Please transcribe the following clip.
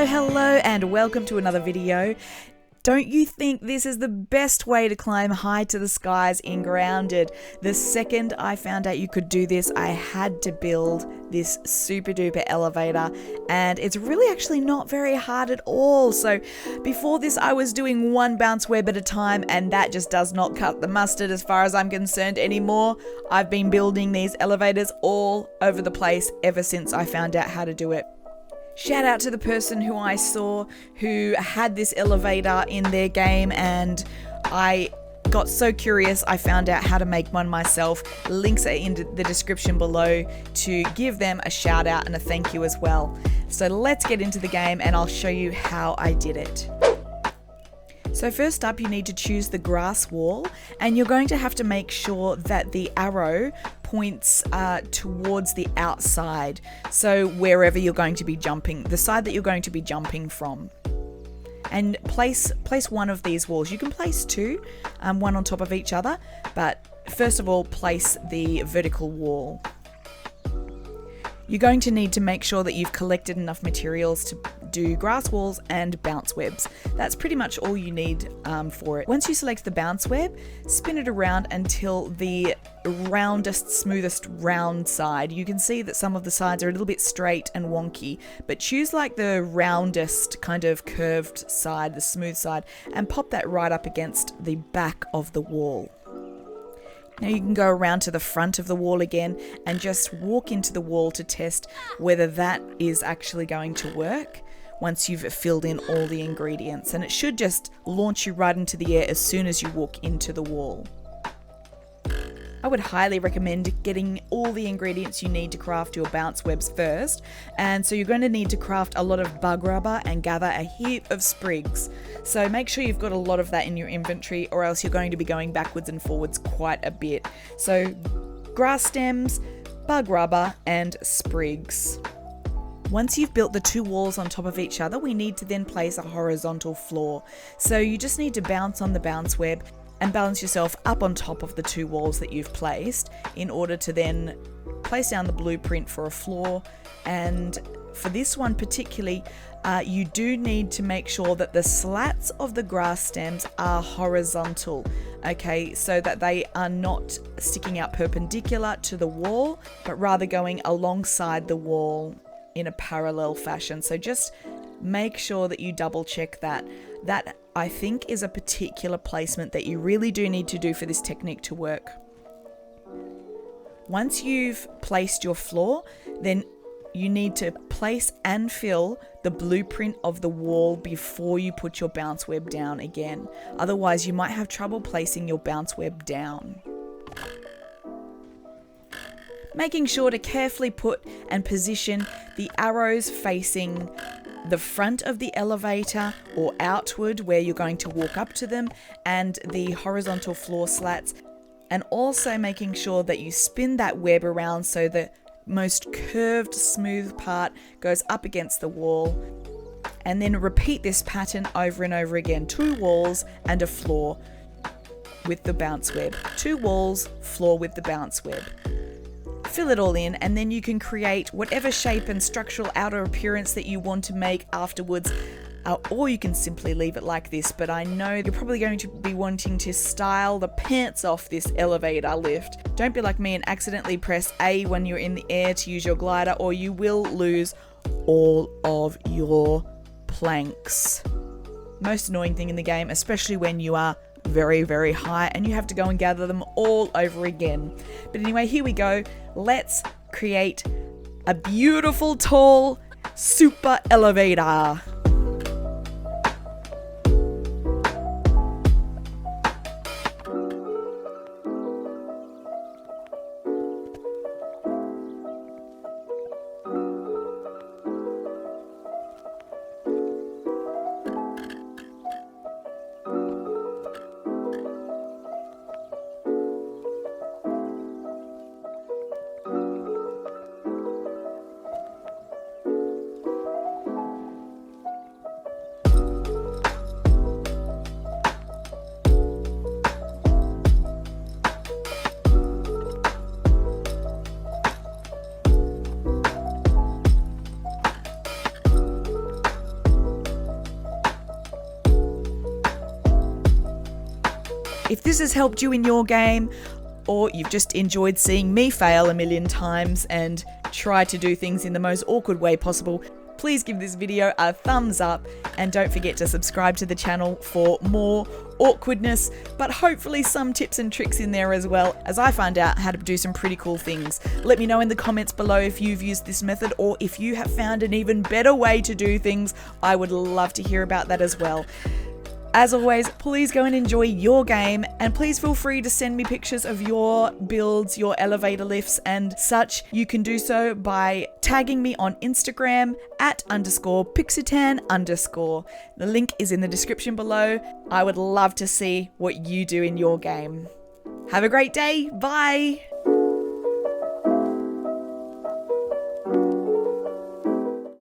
Hello and welcome to another video. Don't you think this is the best way to climb high to the skies in Grounded? The second I found out you could do this, I had to build this super duper elevator, and it's really actually not very hard at all. So before this I was doing one bounce web at a time, and that just does not cut the mustard as far as I'm concerned anymore. I've been building these elevators all over the place ever since I found out how to do it. Shout out to the person who I saw who had this elevator in their game, and I got so curious I found out how to make one myself. Links are in the description below to give them a shout out and a thank you as well. So let's get into the game and I'll show you how I did it. So first up, you need to choose the grass wall, and you're going to have to make sure that the arrow points towards the outside. So wherever you're going to be jumping, the side that you're going to be jumping from. And place one of these walls. You can place two, one on top of each other, but first of all, place the vertical wall. You're going to need to make sure that you've collected enough materials to do grass walls and bounce webs. That's pretty much all you need for it. Once you select the bounce web, spin it around until the roundest, smoothest round side. You can see that some of the sides are a little bit straight and wonky, but choose like the roundest kind of curved side, the smooth side, and pop that right up against the back of the wall. Now you can go around to the front of the wall again and just walk into the wall to test whether that is actually going to work once you've filled in all the ingredients. And it should just launch you right into the air as soon as you walk into the wall. I would highly recommend getting all the ingredients you need to craft your bounce webs first. And so you're going to need to craft a lot of bug rubber and gather a heap of sprigs. So make sure you've got a lot of that in your inventory, or else you're going to be going backwards and forwards quite a bit. So grass stems, bug rubber, and sprigs. Once you've built the two walls on top of each other, we need to then place a horizontal floor. So you just need to bounce on the bounce web and balance yourself up on top of the two walls that you've placed in order to then place down the blueprint for a floor. And for this one particularly, you do need to make sure that the slats of the grass stems are horizontal, okay, so that they are not sticking out perpendicular to the wall, but rather going alongside the wall in a parallel fashion. So just make sure that you double check that. That, I think, is a particular placement that you really do need to do for this technique to work. Once you've placed your floor, then you need to place and fill the blueprint of the wall before you put your bounce web down again. Otherwise, you might have trouble placing your bounce web down. Making sure to carefully put and position the arrows facing the front of the elevator or outward where you're going to walk up to them, and the horizontal floor slats, and also making sure that you spin that web around so the most curved smooth part goes up against the wall, and then repeat this pattern over and over again. Two walls and a floor with the bounce web. Two walls, floor with the bounce web. Fill it all in, and then you can create whatever shape and structural outer appearance that you want to make afterwards, or you can simply leave it like this. But I know you're probably going to be wanting to style the pants off this elevator lift. Don't be like me and accidentally press A when you're in the air to use your glider, or you will lose all of your planks. Most annoying thing in the game, especially when you are very, very high and you have to go and gather them all over again. But anyway, here we go. Let's create a beautiful, tall, super elevator. If this has helped you in your game, or you've just enjoyed seeing me fail a million times and try to do things in the most awkward way possible, please give this video a thumbs up and don't forget to subscribe to the channel for more awkwardness, but hopefully some tips and tricks in there as well, as I find out how to do some pretty cool things. Let me know in the comments below if you've used this method or if you have found an even better way to do things. I would love to hear about that as well. As always, please go and enjoy your game, and please feel free to send me pictures of your builds, your elevator lifts and such. You can do so by tagging me on Instagram @_Pixitan_. The link is in the description below. I would love to see what you do in your game. Have a great day. Bye.